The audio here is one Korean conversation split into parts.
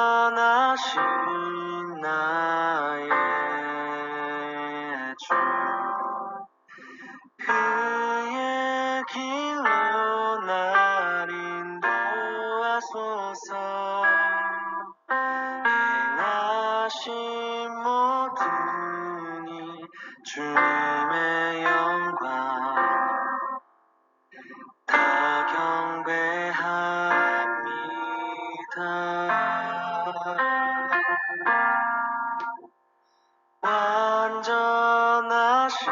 완전하신 나의 주 그의 길로 날 인도하소서 행하신 모든 일 주님의 영광 다 경배합니다. 완전하신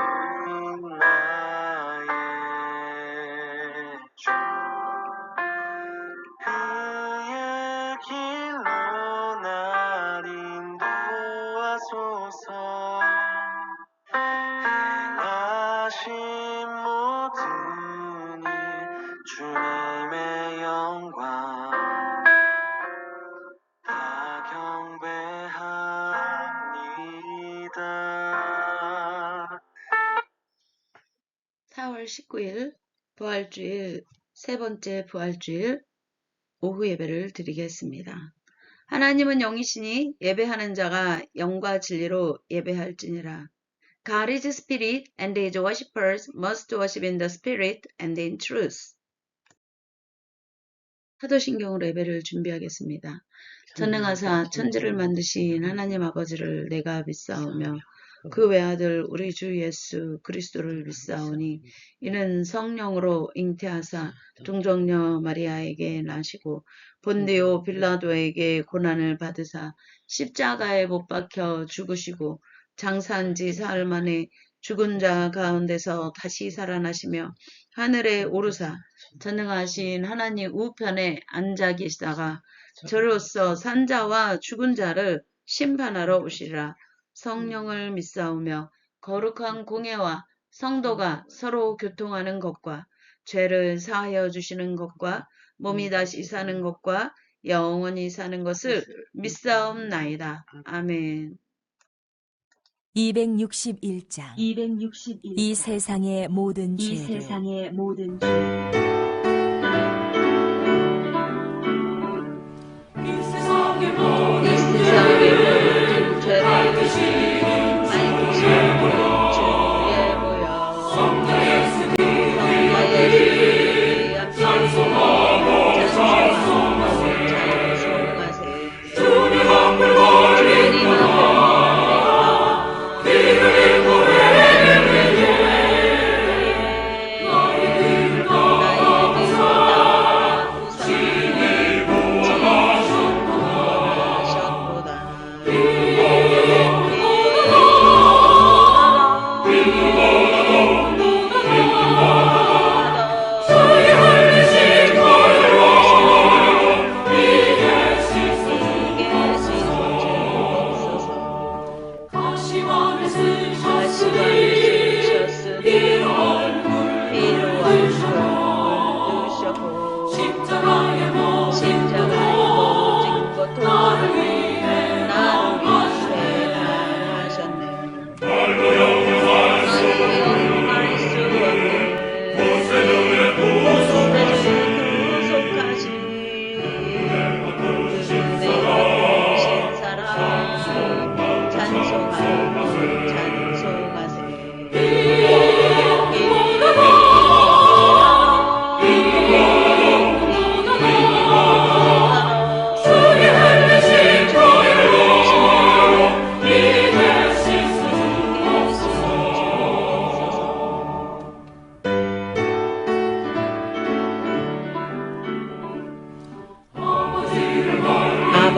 나의 주 그의 길로 날 인도하소서 행하신 모든 일 주님의 영광 다 경배합니다. 4월 19일 부활주일 세 번째 부활주일 오후 예배를 드리겠습니다. 하나님은 영이시니 예배하는 자가 영과 진리로 예배할지니라. God is spirit and his worshippers must worship in the spirit and in truth. 사도신경으로 예배를 준비하겠습니다. 전능하사 천지를 만드신 하나님 아버지를 내가 믿사오며 그 외아들 우리 주 예수 그리스도를 믿사오니 이는 성령으로 잉태하사 동정녀 마리아에게 나시고 본디오 빌라도에게 고난을 받으사 십자가에 못 박혀 죽으시고 장사한 지 사흘 만에 죽은 자 가운데서 다시 살아나시며 하늘에 오르사 전능하신 하나님 우편에 앉아 계시다가 저로서 산자와 죽은 자를 심판하러 오시리라. 성령을 믿사오며 거룩한 공예와 성도가 서로 교통하는 것과 죄를 사하여 주시는 것과 몸이 다시 사는 것과 영원히 사는 것을 믿사옵나이다. 아멘. 261장 이 세상의 모든 죄를 이 세상의 모든 죄를 많이 드시는 주에 모여 성자의 예수님 앞에 찬송하세 주님 앞을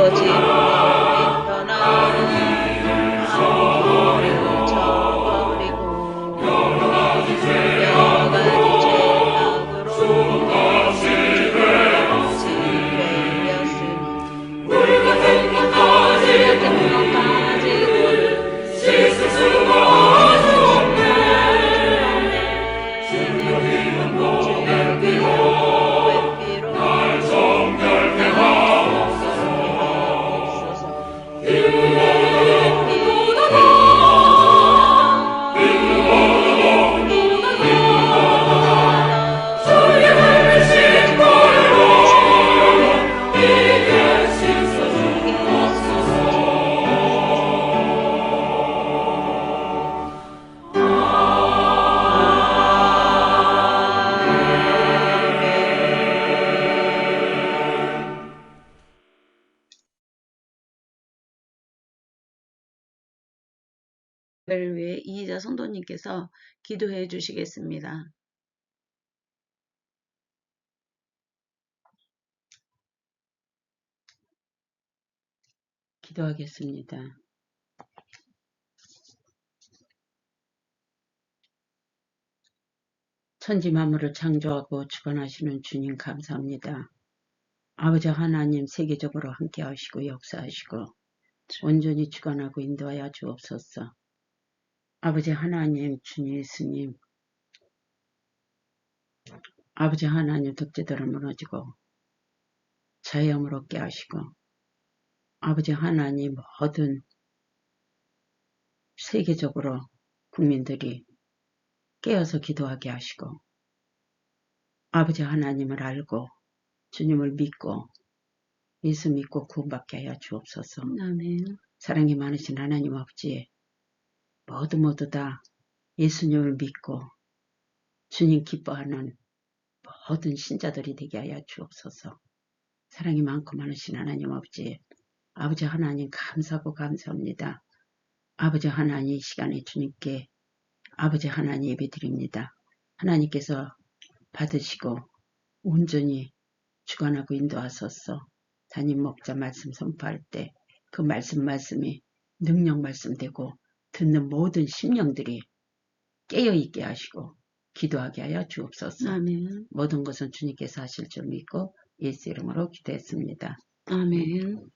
아버지 떠나 저버리고 여러 가지 죄악으로 지배였으니 우리 같은 것까지 고를 씻을 수가 없네 주의 피로 날 정결케 하옵소서 를 위해 이희자 성도님께서 기도해 주시겠습니다. 기도하겠습니다. 천지 만물을 창조하고 주관하시는 주님 감사합니다. 아버지 하나님 세계적으로 함께 하시고 역사하시고 온전히 주관하고 인도하여 주옵소서. 아버지 하나님 주님 예수님 아버지 하나님 독재들을 무너지고 자유함을 얻게 하시고 아버지 하나님 모든 세계적으로 국민들이 깨어서 기도하게 하시고 아버지 하나님을 알고 주님을 믿고 예수 믿고 구원받게 하여 주옵소서. 아멘. 사랑이 많으신 하나님 아버지 모두 다 예수님을 믿고 주님 기뻐하는 모든 신자들이 되게 하여 주옵소서. 사랑이 많고 많으신 하나님 아버지 하나님 감사하고 감사합니다. 아버지 하나님 이 시간에 주님께 아버지 하나님 예배드립니다. 하나님께서 받으시고 온전히 주관하고 인도하소서. 담임 목자 말씀 선포할 때 그 말씀이 능력 말씀되고 듣는 모든 심령들이 깨어있게 하시고 기도하게 하여 주옵소서. 아멘. 모든 것은 주님께서 하실 줄 믿고 예수 이름으로 기도했습니다. 아멘.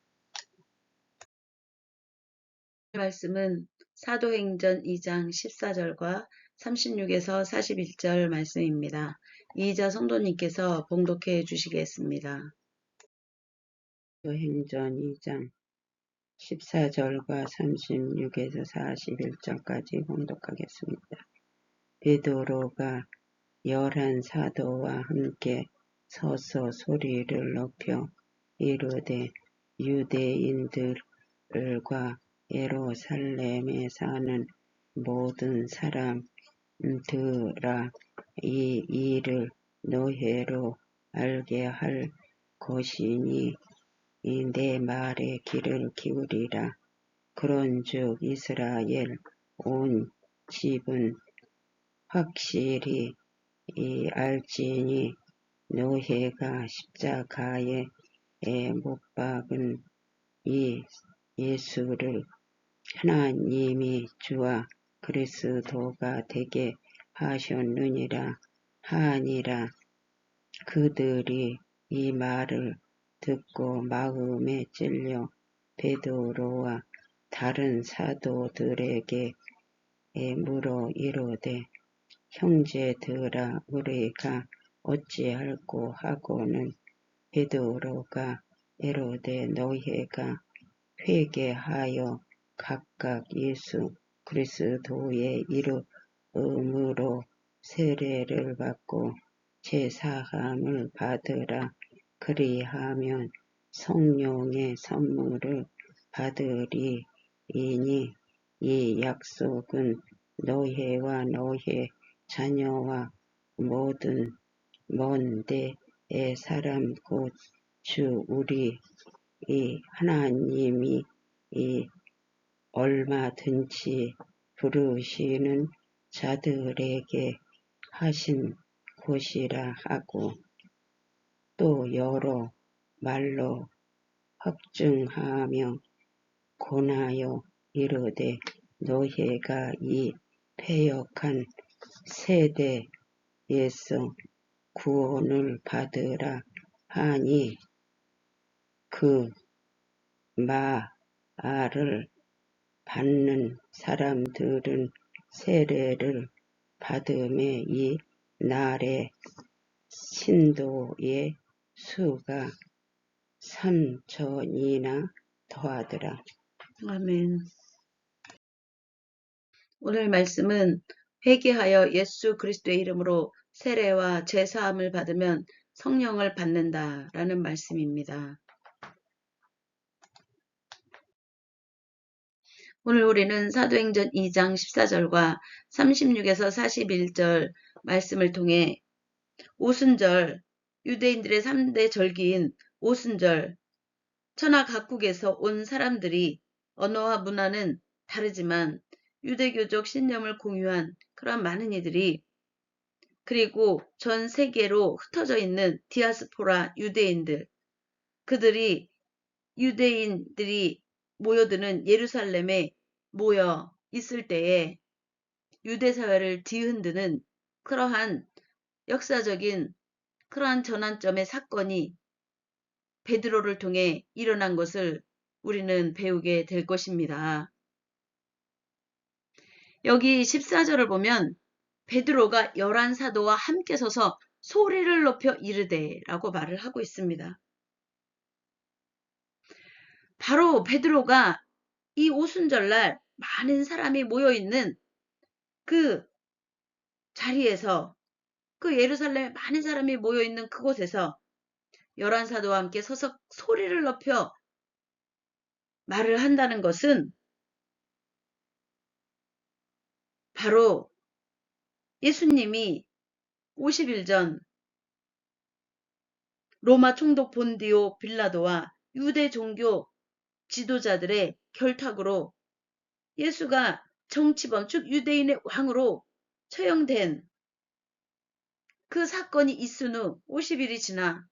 말씀은 사도행전 2장 14절과 36에서 41절 말씀입니다. 이희자 성도님께서 봉독해 주시겠습니다. 사도행전 2장 14절과 36에서 41절까지 봉독하겠습니다. 베드로가 11 사도와 함께 서서 소리를 높여 이르되 유대인들과 예루살렘에 사는 모든 사람들아 이 일을 너희로 알게 할 것이니 내 말에 귀를 기울이라. 그런즉 이스라엘 온 집은 확실히 알지니 너희가 십자가에 못 박은 이 예수를 하나님이 주와 그리스도가 되게 하셨느니라 하니라. 그들이 이 말을 듣고 마음에 찔려 베드로와 다른 사도들에게 물어 이르되 형제들아 우리가 어찌할꼬 하고는 베드로가 이르되 너희가 회개하여 각각 예수 그리스도의 이름으로 세례를 받고 제사함을 받으라. 그리하면 성령의 선물을 받으리이니 이 약속은 너희와 너희 자녀와 모든 먼 데의 사람 곧 주 우리 이 하나님이 이 얼마든지 부르시는 자들에게 하신 것이라 하고 또 여러 말로 확증하며 권하여 이르되 너희가 이 패역한 세대에서 구원을 받으라 하니 그 말을 받는 사람들은 세례를 받음에 이 날에 신도의 수가 3,000이나 더하더라. 아멘. 오늘 말씀은 회개하여 예수 그리스도의 이름으로 세례와 제사함을 받으면 성령을 받는다라는 말씀입니다. 오늘 우리는 사도행전 2장 14절과 36에서 41절 말씀을 통해 오순절, 유대인들의 3대 절기인 오순절, 천하 각국에서 온 사람들이 언어와 문화는 다르지만 유대교적 신념을 공유한 그런 많은 이들이, 그리고 전 세계로 흩어져 있는 디아스포라 유대인들, 그들이 유대인들이 모여드는 예루살렘에 모여 있을 때에 유대 사회를 뒤흔드는 그러한 역사적인 그러한 전환점의 사건이 베드로를 통해 일어난 것을 우리는 배우게 될 것입니다. 여기 14절을 보면 베드로가 11사도와 함께 서서 소리를 높여 이르되 라고 말을 하고 있습니다. 바로 베드로가 이 오순절날 많은 사람이 모여있는 그 자리에서, 그 예루살렘에 많은 사람이 모여있는 그곳에서 11사도와 함께 서서 소리를 높여 말을 한다는 것은 바로 예수님이 50일 전 로마 총독 본디오 빌라도와 유대 종교 지도자들의 결탁으로 예수가 정치범, 즉 유대인의 왕으로 처형된 그 사건이 있은 후 50일이 지나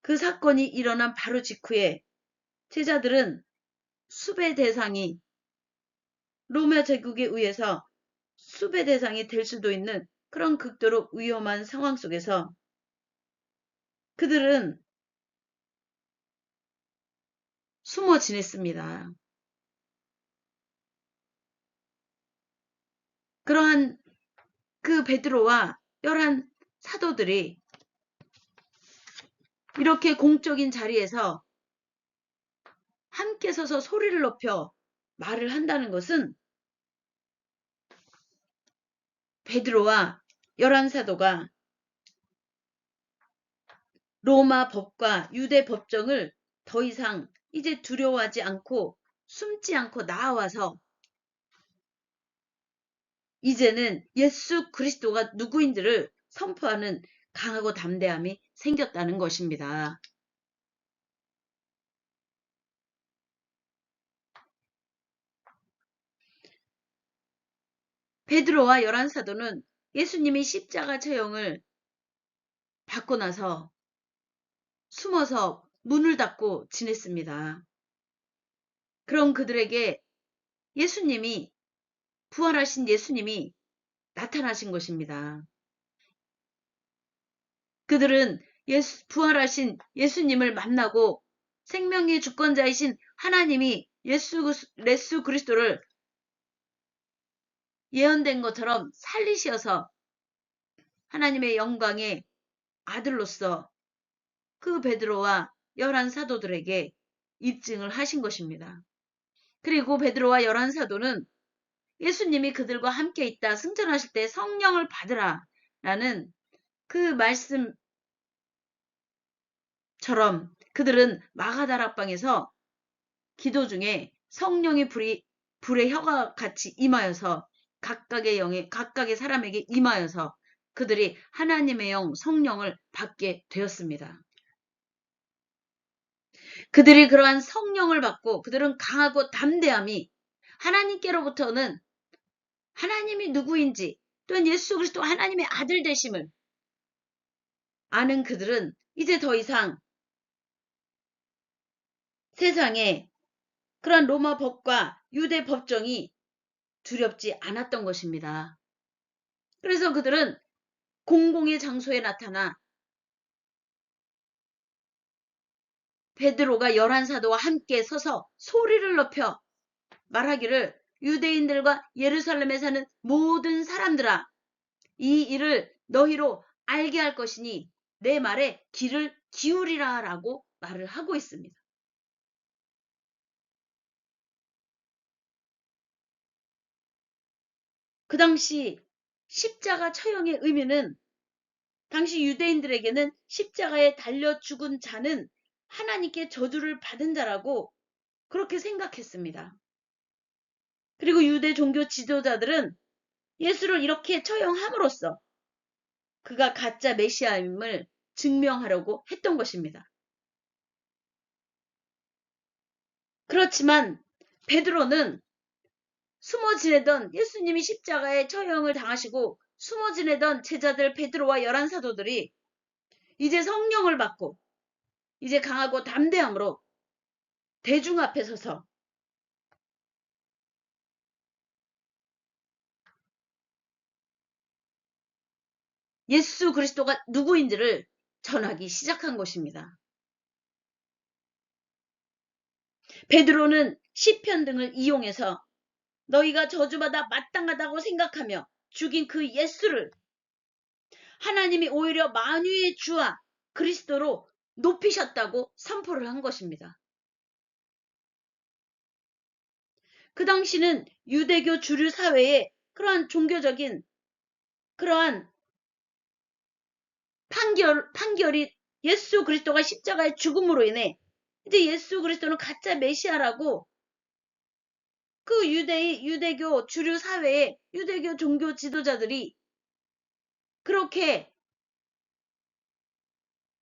그 사건이 일어난 바로 직후에 제자들은 수배 대상이, 로마 제국에 의해서 수배 대상이 될 수도 있는 그런 극도로 위험한 상황 속에서 그들은 숨어 지냈습니다. 그러한 그 베드로와 11사도들이 이렇게 공적인 자리에서 함께 서서 소리를 높여 말을 한다는 것은 베드로와 11사도가 로마 법과 유대 법정을 더 이상 이제 두려워하지 않고 숨지 않고 나아와서 이제는 예수 그리스도가 누구인지를 선포하는 강하고 담대함이 생겼다는 것입니다. 베드로와 11사도는 예수님이 십자가 처형을 받고 나서 숨어서 문을 닫고 지냈습니다. 그럼 그들에게 예수님이, 부활하신 예수님이 나타나신 것입니다. 그들은 부활하신 예수님을 만나고 생명의 주권자이신 하나님이 예수 그리스도를 예언된 것처럼 살리셔서 하나님의 영광의 아들로서 그 베드로와 11사도들에게 입증을 하신 것입니다. 그리고 베드로와 11사도는 예수님이 그들과 함께 있다, 승천하실 때 성령을 받으라 라는 그 말씀처럼 그들은 마가다락방에서 기도 중에 성령의 불의 혀가 같이 임하여서 각각의 사람에게 임하여서 그들이 하나님의 영 성령을 받게 되었습니다. 그들이 그러한 성령을 받고 그들은 강하고 담대함이, 하나님께로부터는 하나님이 누구인지 또한 예수 그리스도 하나님의 아들 되심을 아는 그들은 이제 더 이상 세상에 그러한 로마 법과 유대 법정이 두렵지 않았던 것입니다. 그래서 그들은 공공의 장소에 나타나 베드로가 11사도와 함께 서서 소리를 높여 말하기를, 유대인들과 예루살렘에 사는 모든 사람들아, 이 일을 너희로 알게 할 것이니 내 말에 귀를 기울이라 라고 말을 하고 있습니다. 그 당시 십자가 처형의 의미는, 당시 유대인들에게는 십자가에 달려 죽은 자는 하나님께 저주를 받은 자라고 그렇게 생각했습니다. 그리고 유대 종교 지도자들은 예수를 이렇게 처형함으로써 그가 가짜 메시아임을 증명하려고 했던 것입니다. 그렇지만 베드로는 숨어 지내던 예수님이 십자가에 처형을 당하시고 숨어 지내던 제자들 베드로와 11사도들이 이제 성령을 받고 이제 강하고 담대함으로 대중 앞에 서서 예수 그리스도가 누구인지를 전하기 시작한 것입니다. 베드로는 시편 등을 이용해서 너희가 저주받아 마땅하다고 생각하며 죽인 그 예수를 하나님이 오히려 만유의 주와 그리스도로 높이셨다고 선포를 한 것입니다. 그 당시는 유대교 주류 사회에 그러한 종교적인 그러한 판결이 예수 그리스도가 십자가의 죽음으로 인해 이제 예수 그리스도는 가짜 메시아라고 그 유대교 주류 사회의 유대교 종교 지도자들이 그렇게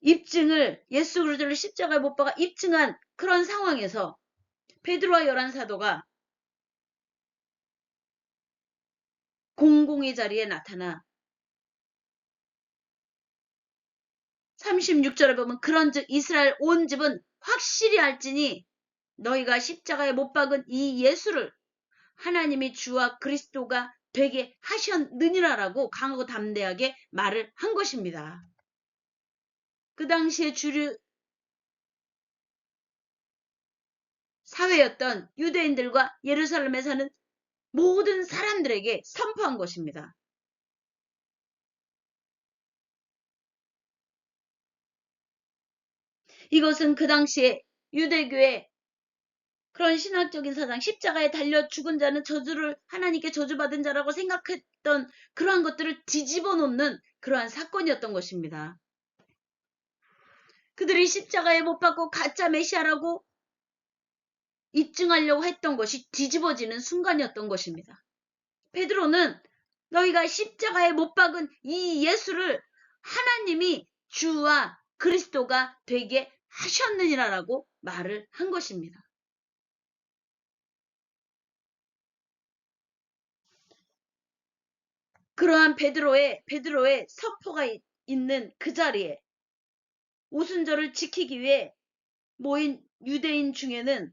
입증을 예수 그리스도를 십자가에 못 박아 입증한 그런 상황에서 베드로와 11사도가 공공의 자리에 나타나 36절에 보면 그런즉 이스라엘 온 집은 확실히 알지니 너희가 십자가에 못 박은 이 예수를 하나님이 주와 그리스도가 되게 하셨느니라라고 강하고 담대하게 말을 한 것입니다. 그 당시에 주류 사회였던 유대인들과 예루살렘에 사는 모든 사람들에게 선포한 것입니다. 이것은 그 당시에 유대교의 그런 신학적인 사상, 십자가에 달려 죽은 자는 저주를 하나님께 저주받은 자라고 생각했던 그러한 것들을 뒤집어 놓는 그러한 사건이었던 것입니다. 그들이 십자가에 못 박고 가짜 메시아라고 입증하려고 했던 것이 뒤집어지는 순간이었던 것입니다. 베드로는 너희가 십자가에 못 박은 이 예수를 하나님이 주와 그리스도가 되게 하셨느니라라고 말을 한 것입니다. 그러한 베드로의 선포가 있는 그 자리에 오순절을 지키기 위해 모인 유대인 중에는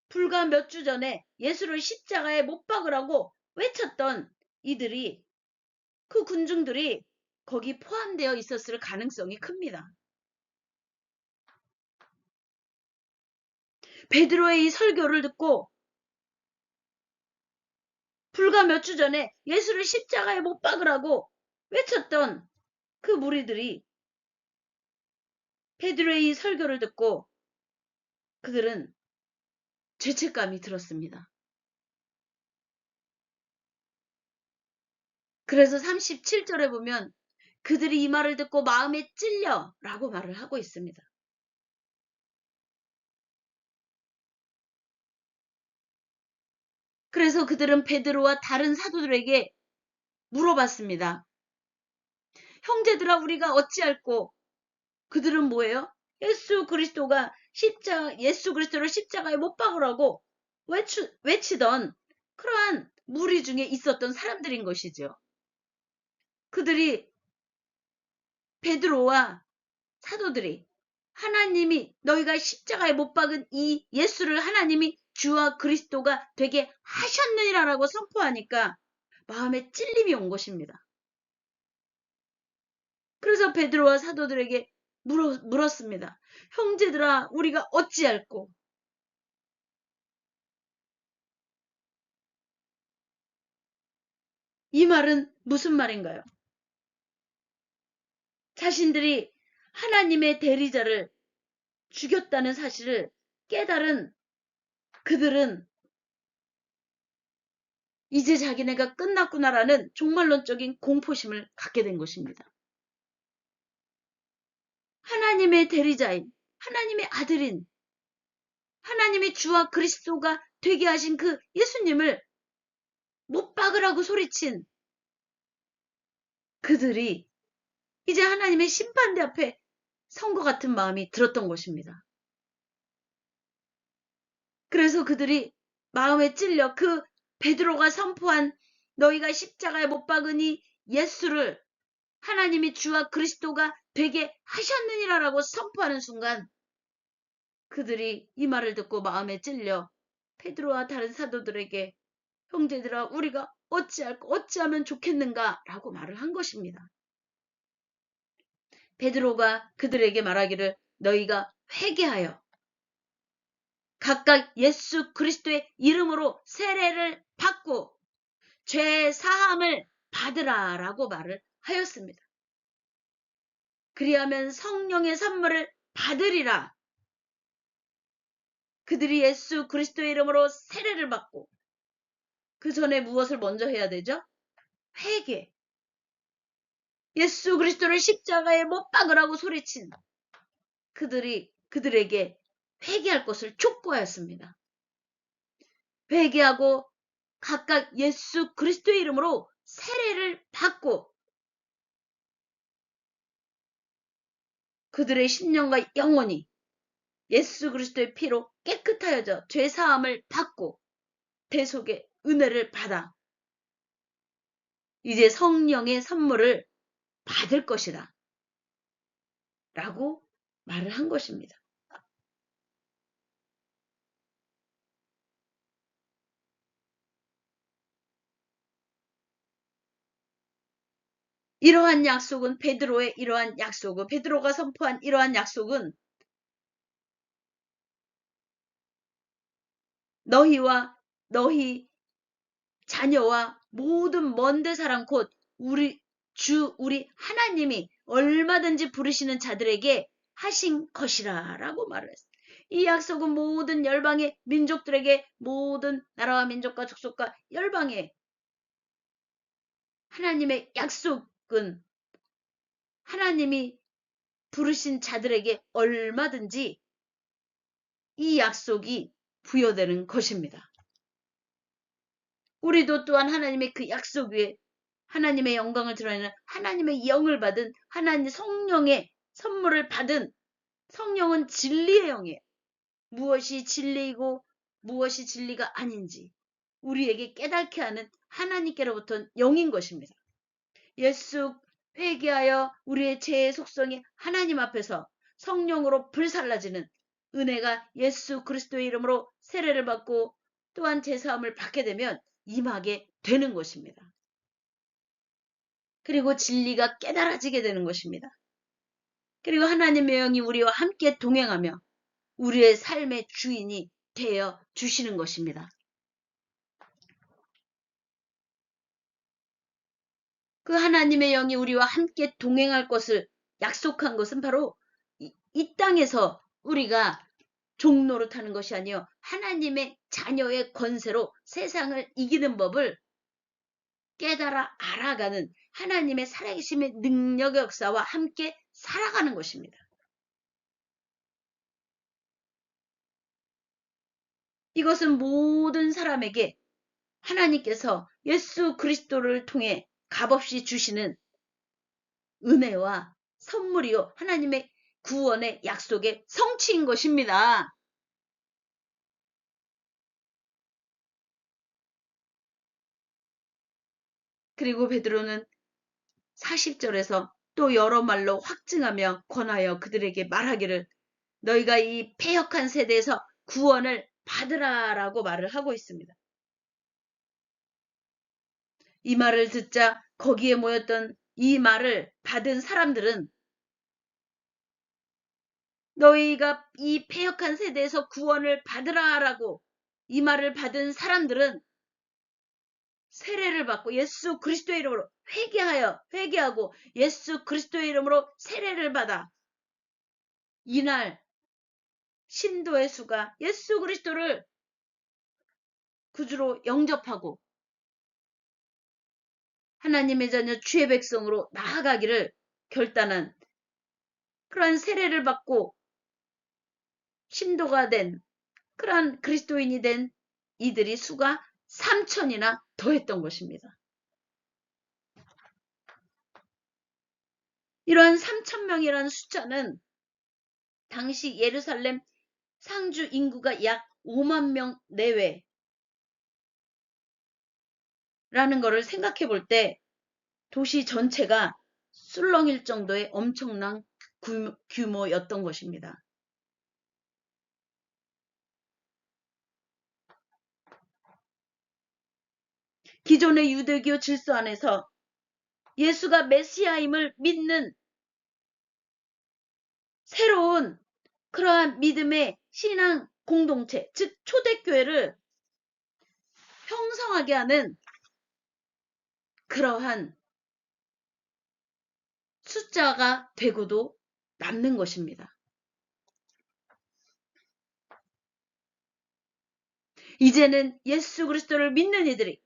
불과 몇 주 전에 예수를 십자가에 못 박으라고 외쳤던 이들이 그 군중들이 거기 포함되어 있었을 가능성이 큽니다. 베드로의 이 설교를 듣고 불과 몇 주 전에 예수를 십자가에 못 박으라고 외쳤던 그 무리들이 베드로의 이 설교를 듣고 그들은 죄책감이 들었습니다. 그래서 37절에 보면 그들이 이 말을 듣고 마음에 찔려 라고 말을 하고 있습니다. 그래서 그들은 베드로와 다른 사도들에게 물어봤습니다. 형제들아 우리가 어찌할꼬? 그들은 뭐예요? 예수 그리스도를 십자가에 못 박으라고 외치던 그러한 무리 중에 있었던 사람들인 것이죠. 그들이 베드로와 사도들이 하나님이 너희가 십자가에 못 박은 이 예수를 하나님이 주와 그리스도가 되게 하셨느니라라고 선포하니까 마음에 찔림이 온 것입니다. 그래서 베드로와 사도들에게 물었습니다. 형제들아 우리가 어찌할꼬? 이 말은 무슨 말인가요? 자신들이 하나님의 대리자를 죽였다는 사실을 깨달은 그들은 이제 자기네가 끝났구나라는 종말론적인 공포심을 갖게 된 것입니다. 하나님의 대리자인, 하나님의 아들인, 하나님의 주와 그리스도가 되게 하신 그 예수님을 못 박으라고 소리친 그들이 이제 하나님의 심판대 앞에 선 것 같은 마음이 들었던 것입니다. 그래서 그들이 마음에 찔려 그 베드로가 선포한 너희가 십자가에 못 박으니 예수를 하나님이 주와 그리스도가 되게 하셨느니라라고 선포하는 순간 그들이 이 말을 듣고 마음에 찔려 베드로와 다른 사도들에게 형제들아 우리가 어찌하면 좋겠는가 라고 말을 한 것입니다. 베드로가 그들에게 말하기를 너희가 회개하여 각각 예수 그리스도의 이름으로 세례를 받고 죄 사함을 받으라 라고 말을 하였습니다. 그리하면 성령의 선물을 받으리라. 그들이 예수 그리스도의 이름으로 세례를 받고 그 전에 무엇을 먼저 해야 되죠? 회개. 예수 그리스도를 십자가에 못 박으라고 소리친 그들에게 회개할 것을 촉구하였습니다. 회개하고 각각 예수 그리스도의 이름으로 세례를 받고 그들의 심령과 영혼이 예수 그리스도의 피로 깨끗하여져 죄사함을 받고 대속의 은혜를 받아 이제 성령의 선물을 받을 것이다 라고 말을 한 것입니다. 이러한 약속은 베드로가 선포한 이러한 약속은 너희와 너희 자녀와 모든 먼데 사람 곧 우리 하나님이 얼마든지 부르시는 자들에게 하신 것이라 라고 말을 했어요. 이 약속은 모든 열방의 민족들에게 모든 나라와 민족과 족속과 열방의 하나님의 약속은 하나님이 부르신 자들에게 얼마든지 이 약속이 부여되는 것입니다. 우리도 또한 하나님의 그 약속 위에 하나님의 영광을 드러내는 하나님의 영을 받은 하나님 성령의 선물을 받은 성령은 진리의 영이에요. 무엇이 진리이고 무엇이 진리가 아닌지 우리에게 깨닫게 하는 하나님께로부터 영인 것입니다. 예수 회개하여 우리의 죄의 속성이 하나님 앞에서 성령으로 불살라지는 은혜가 예수 그리스도의 이름으로 세례를 받고 또한 제사함을 받게 되면 임하게 되는 것입니다. 그리고 진리가 깨달아지게 되는 것입니다. 그리고 하나님의 영이 우리와 함께 동행하며 우리의 삶의 주인이 되어 주시는 것입니다. 그 하나님의 영이 우리와 함께 동행할 것을 약속한 것은 바로 이 땅에서 우리가 종노릇하는 것이 아니요 하나님의 자녀의 권세로 세상을 이기는 법을 깨달아 알아가는 하나님의 살아계심의 능력의 역사와 함께 살아가는 것입니다. 이것은 모든 사람에게 하나님께서 예수 그리스도를 통해 값없이 주시는 은혜와 선물이요 하나님의 구원의 약속의 성취인 것입니다. 그리고 베드로는 40절에서 또 여러 말로 확증하며 권하여 그들에게 말하기를 너희가 이 패역한 세대에서 구원을 받으라 라고 말을 하고 있습니다. 이 말을 듣자 거기에 모였던 이 말을 받은 사람들은 너희가 이 패역한 세대에서 구원을 받으라 라고 이 말을 받은 사람들은 세례를 받고 예수 그리스도의 이름으로 회개하고 예수 그리스도의 이름으로 세례를 받아 이날 신도의 수가 예수 그리스도를 구주로 영접하고 하나님의 자녀 주의 백성으로 나아가기를 결단한 그러한 세례를 받고 신도가 된 그러한 그리스도인이 된 이들이 수가 3,000이나 더했던 것입니다. 이러한 3,000명이라는 숫자는 당시 예루살렘 상주 인구가 약 5만 명 내외 라는 거를 생각해 볼 때 도시 전체가 술렁일 정도의 엄청난 규모였던 것입니다. 기존의 유대교 질서 안에서 예수가 메시아임을 믿는 새로운 그러한 믿음의 신앙 공동체, 즉 초대교회를 형성하게 하는 그러한 숫자가 되고도 남는 것입니다. 이제는 예수 그리스도를 믿는 이들이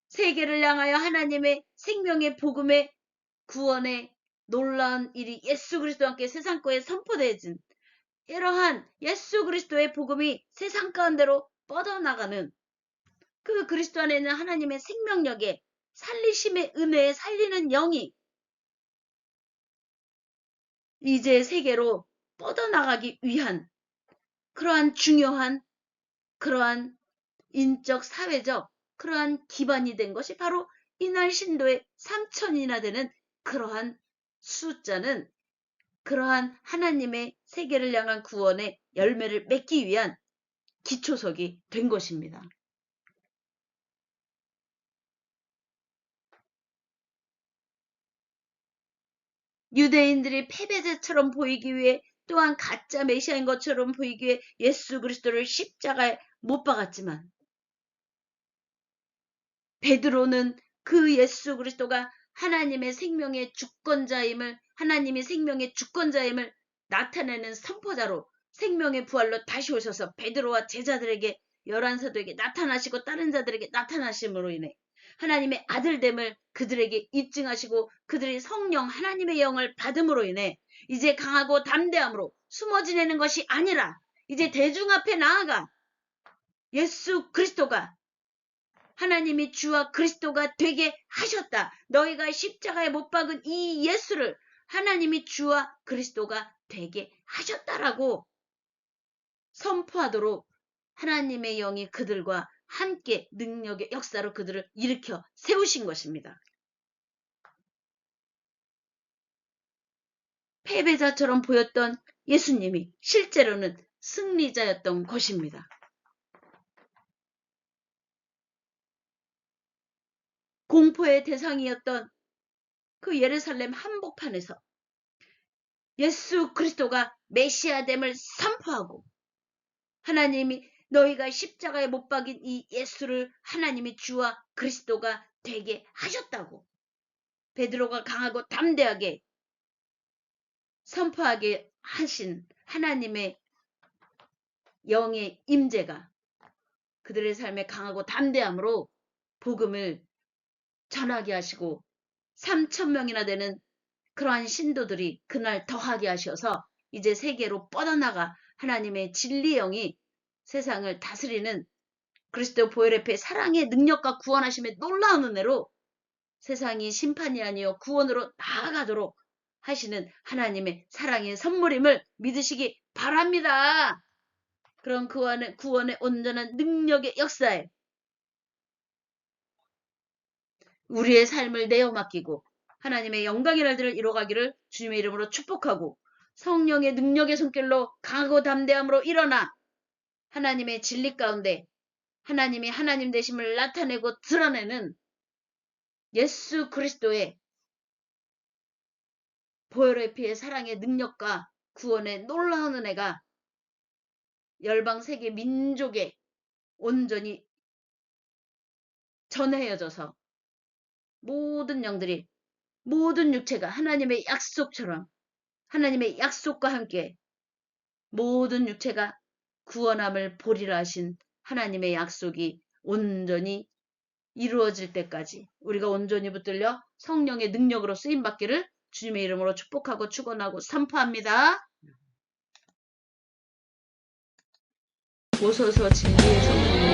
세계를 향하여 하나님의 생명의 복음의 구원의 놀라운 일이 예수 그리스도와 함께 세상 거에 선포되어진 이러한 예수 그리스도의 복음이 세상 가운데로 뻗어나가는 그 그리스도 안에 있는 하나님의 생명력에 살리심의 은혜에 살리는 영이 이제 세계로 뻗어나가기 위한 그러한 중요한 그러한 인적 사회적 그러한 기반이 된 것이 바로 이날 신도의 3,000이나 되는 그러한 숫자는 그러한 하나님의 세계를 향한 구원의 열매를 맺기 위한 기초석이 된 것입니다. 유대인들이 패배자처럼 보이기 위해 또한 가짜 메시아인 것처럼 보이기 위해 예수 그리스도를 십자가에 못 박았지만 베드로는 그 예수 그리스도가 하나님의 생명의 주권자임을 하나님이 생명의 주권자임을 나타내는 선포자로 생명의 부활로 다시 오셔서 베드로와 제자들에게 11사도에게 나타나시고 다른 자들에게 나타나심으로 인해 하나님의 아들됨을 그들에게 입증하시고 그들이 성령 하나님의 영을 받음으로 인해 이제 강하고 담대함으로 숨어 지내는 것이 아니라 이제 대중 앞에 나아가 예수 그리스도가 하나님이 주와 그리스도가 되게 하셨다. 너희가 십자가에 못 박은 이 예수를 하나님이 주와 그리스도가 되게 하셨다라고 선포하도록 하나님의 영이 그들과 함께 능력의 역사로 그들을 일으켜 세우신 것입니다. 패배자처럼 보였던 예수님이 실제로는 승리자였던 것입니다. 공포의 대상이었던 그 예루살렘 한복판에서 예수 그리스도가 메시아됨을 선포하고 하나님이 너희가 십자가에 못 박인 이 예수를 하나님이 주와 그리스도가 되게 하셨다고 베드로가 강하고 담대하게 선포하게 하신 하나님의 영의 임재가 그들의 삶에 강하고 담대함으로 복음을 전하게 하시고 3,000명이나 되는 그러한 신도들이 그날 더하게 하셔서 이제 세계로 뻗어나가 하나님의 진리 영이 세상을 다스리는 그리스도 보혈의 사랑의 능력과 구원하심의 놀라운 은혜로 세상이 심판이 아니요 구원으로 나아가도록 하시는 하나님의 사랑의 선물임을 믿으시기 바랍니다. 그런 구원의 온전한 능력의 역사에 우리의 삶을 내어 맡기고 하나님의 영광의 날들을 이뤄가기를 주님의 이름으로 축복하고 성령의 능력의 손길로 강하고 담대함으로 일어나 하나님의 진리 가운데 하나님이 하나님 되심을 나타내고 드러내는 예수 그리스도의 보혈의 피의 사랑의 능력과 구원의 놀라운 은혜가 열방 세계 민족에 온전히 전해져서 모든 영들이 모든 육체가 하나님의 약속처럼 하나님의 약속과 함께 모든 육체가 구원함을 보리라 하신 하나님의 약속이 온전히 이루어질 때까지 우리가 온전히 붙들려 성령의 능력으로 쓰임받기를 주님의 이름으로 축복하고 축원하고 선포합니다. 오소서 진리의 성령님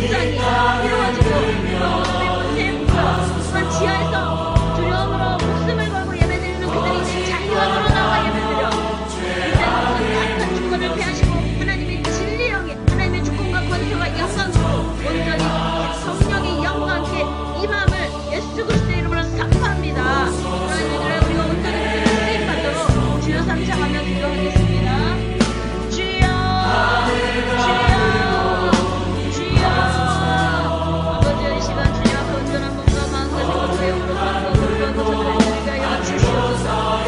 묵상이 이루어지고 모습의 모습 또한 지하에서 두려움으로 목숨을 걸고 예배드리는 그들이 자유함으로 나와 예배드려 이제는 모든 주권을 패하시고 하나님의 진리 영에 하나님의 주권과 권세와 영광으로 온전히 성령의 영과 함께 임함을 예수 그리스도의 이름으로 선포합니다. 그러한 일들을 우리가 온전히 쓰임 받도록 주여 삼창하며 기도하겠습니다. 주여 주여 아버지 이 시간 주님 앞에 온전한 몸과 마음과 생각과 영으로 살고 그리고 저들을 드리게 하여 주시옵소서.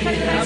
Kara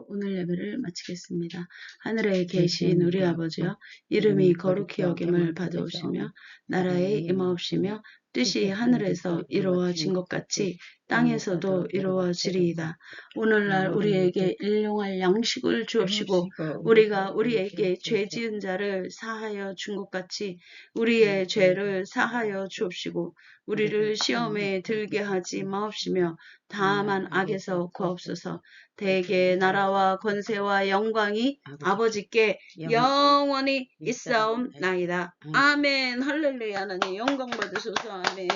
오늘 예배를 마치겠습니다. 하늘에 계신 우리 아버지여, 이름이 거룩히 여김을 받으시며 나라에 임하옵시며 뜻이 하늘에서 이루어진 것 같이 땅에서도 이루어지리이다. 오늘날 우리에게 일용할 양식을 주옵시고 우리가 우리에게 죄 지은 자를 사하여 준 것 같이 우리의 죄를 사하여 주옵시고 우리를 시험에 들게 하지 마옵시며 다만 악에서 구하옵소서. 대개 나라와 권세와 영광이 아버지께 영원히 있사옵나이다. 아멘. 할렐루야. 하나님 영광 받으소서. 아멘.